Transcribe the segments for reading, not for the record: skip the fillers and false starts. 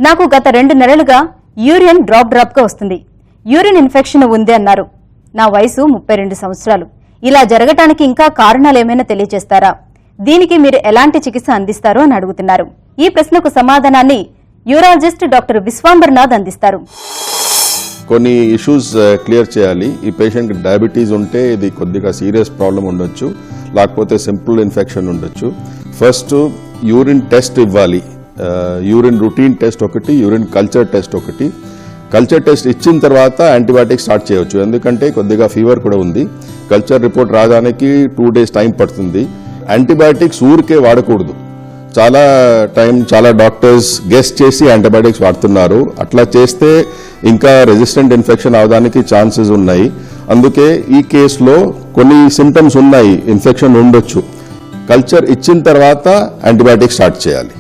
నాకు గత 2 నెలలుగా యూరిన్ డ్రాప్ గా వస్తుంది. యూరిన్ ఇన్ఫెక్షన్ ఉంది అన్నారు. నా వయసు 32 సంవత్సరాలు. ఇలా జరగటానికి ఇంకా కారణాలు ఏమైనా తెలియజేస్తారా? దీనికి మీరు ఎలాంటి చికిత్స అందిస్తారు అని అడుగుతున్నారు. ఈ ప్రశ్నకు సమాధానాన్ని యూరాలజిస్ట్ డాక్టర్ విశ్వాంబర్నాథ్ అందిస్తారు. కొన్ని ఇష్యూస్ క్లియర్ చేయాలి. ఈ పేషెంట్ డయాబెటీస్ ఉంటే ఇది కొద్దిగా సీరియస్ ప్రాబ్లం ఉండొచ్చు, లేకపోతే సింపుల్ ఇన్ఫెక్షన్ ఉండొచ్చు. ఫస్ట్ యూరిన్ టెస్ట్ ఇవ్వాలి. యూరిన్ రొటీన్ టెస్ట్ ఒకటి, యూరిన్ కల్చర్ టెస్ట్ ఒకటి. కల్చర్ టెస్ట్ ఇచ్చిన తర్వాత యాంటీబయాటిక్స్ స్టార్ట్ చేయవచ్చు, ఎందుకంటే కొద్దిగా ఫీవర్ కూడా ఉంది. కల్చర్ రిపోర్ట్ రావడానికి 2 days టైం పడుతుంది. యాంటీబయాటిక్స్ ఊరికే వాడకూడదు. చాలా డాక్టర్స్ గెస్ చేసి యాంటీబయాటిక్స్ వాడుతున్నారు. అట్లా చేస్తే ఇంకా రెసిస్టెంట్ ఇన్ఫెక్షన్ అవడానికి ఛాన్సెస్ ఉన్నాయి. అందుకే ఈ కేసులో కొన్ని సిమ్టమ్స్ ఉన్నాయి, ఇన్ఫెక్షన్ ఉండొచ్చు. కల్చర్ ఇచ్చిన తర్వాత యాంటీబయాటిక్స్ స్టార్ట్ చేయాలి.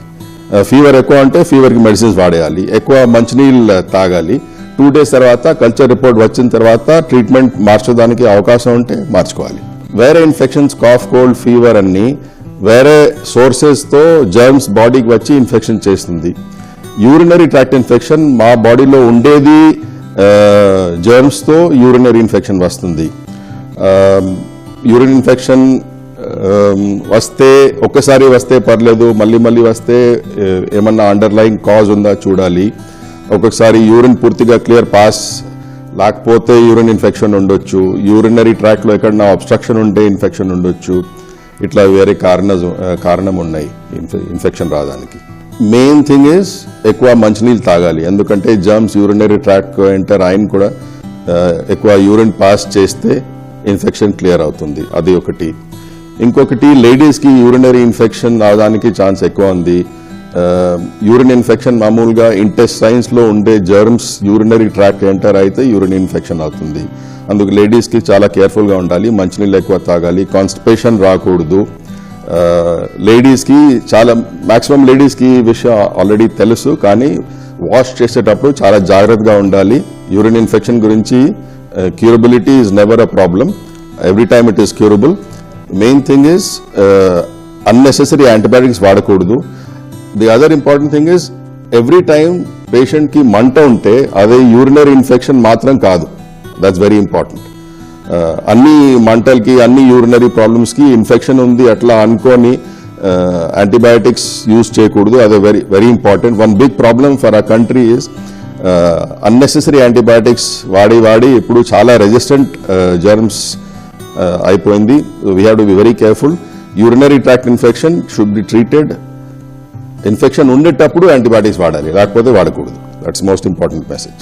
ఫీవర్ ఎక్కువ అంటే ఫీవర్కి మెడిసిన్స్ వాడేయాలి, ఎక్కువ మంచినీళ్ళు తాగాలి. 2 days తర్వాత కల్చర్ రిపోర్ట్ వచ్చిన తర్వాత ట్రీట్మెంట్ మార్చడానికి అవకాశం ఉంటే మార్చుకోవాలి. వేరే ఇన్ఫెక్షన్స్, కాఫ్, కోల్డ్, ఫీవర్ అన్ని వేరే సోర్సెస్తో జర్మ్స్ బాడీకి వచ్చి ఇన్ఫెక్షన్ చేస్తుంది. యూరినరీ ట్రాక్ట్ ఇన్ఫెక్షన్ మా బాడీలో ఉండేది జర్మ్స్తో యూరినరీ ఇన్ఫెక్షన్ వస్తుంది. యూరిన్ ఇన్ఫెక్షన్ ఒక్కసారి వస్తే పర్లేదు, మళ్ళీ వస్తే ఏమన్నా అండర్లైన్ కాజ్ ఉందా చూడాలి. ఒక్కొక్కసారి యూరిన్ పూర్తిగా క్లియర్ పాస్ లేకపోతే యూరిన్ ఇన్ఫెక్షన్ ఉండొచ్చు. యూరినరీ ట్రాక్ట్లో ఎక్కడన్నా అబ్స్ట్రక్షన్ ఉంటే ఇన్ఫెక్షన్ ఉండొచ్చు. ఇట్లా వేరే కారణం ఉన్నాయి ఇన్ఫెక్షన్ రావడానికి. మెయిన్ థింగ్ ఈజ్ ఎక్కువ మంచినీళ్ళు తాగాలి, ఎందుకంటే జర్మ్స్ యూరినరీ ట్రాక్ ఎంటర్ అయిన కూడా ఎక్కువ యూరిన్ పాస్ చేస్తే ఇన్ఫెక్షన్ క్లియర్ అవుతుంది. అది ఒకటి. ఇంకొకటి, లేడీస్కి యూరినరీ ఇన్ఫెక్షన్ అవడానికి ఛాన్స్ ఎక్కువ ఉంది. యూరిన్ ఇన్ఫెక్షన్ మామూలుగా ఇంటెస్టైన్స్లో ఉండే జర్మ్స్ యూరినరీ ట్రాక్ ఎంటర్ అయితే యూరిన్ ఇన్ఫెక్షన్ అవుతుంది. అందుకు లేడీస్కి చాలా కేర్ఫుల్గా ఉండాలి, మంచినీళ్ళు ఎక్కువ తాగాలి, కాన్స్టిపేషన్ రాకూడదు. లేడీస్కి మాక్సిమం లేడీస్కి ఈ విషయం ఆల్రెడీ తెలుసు, కానీ వాష్ చేసేటప్పుడు చాలా జాగ్రత్తగా ఉండాలి. యూరిన్ ఇన్ఫెక్షన్ గురించి curability is never a problem, every time it is curable. Main thing is unnecessary antibiotics వాడకూడదు. The other important thing is every time పేషెంట్కి మంట ఉంటే అదే యూరినరీ ఇన్ఫెక్షన్ మాత్రం కాదు. That's very important. అన్ని మంటలకి, అన్ని యూరినరీ ప్రాబ్లమ్స్కి ఇన్ఫెక్షన్ ఉంది అట్లా అనుకొని యాంటీబయాటిక్స్ యూజ్ చేయకూడదు. అది very very important. One big problem for our country is unnecessary antibiotics వాడి ఇప్పుడు చాలా రెసిస్టెంట్ జర్మ్స్ అయిపోయింది. We have to be very careful. Urinary tract infection should be treated. Infection ఉండేటప్పుడు యాంటీబయాటిక్స్ వాడాలి, లేకపోతే వాడకూడదు. That's most important message.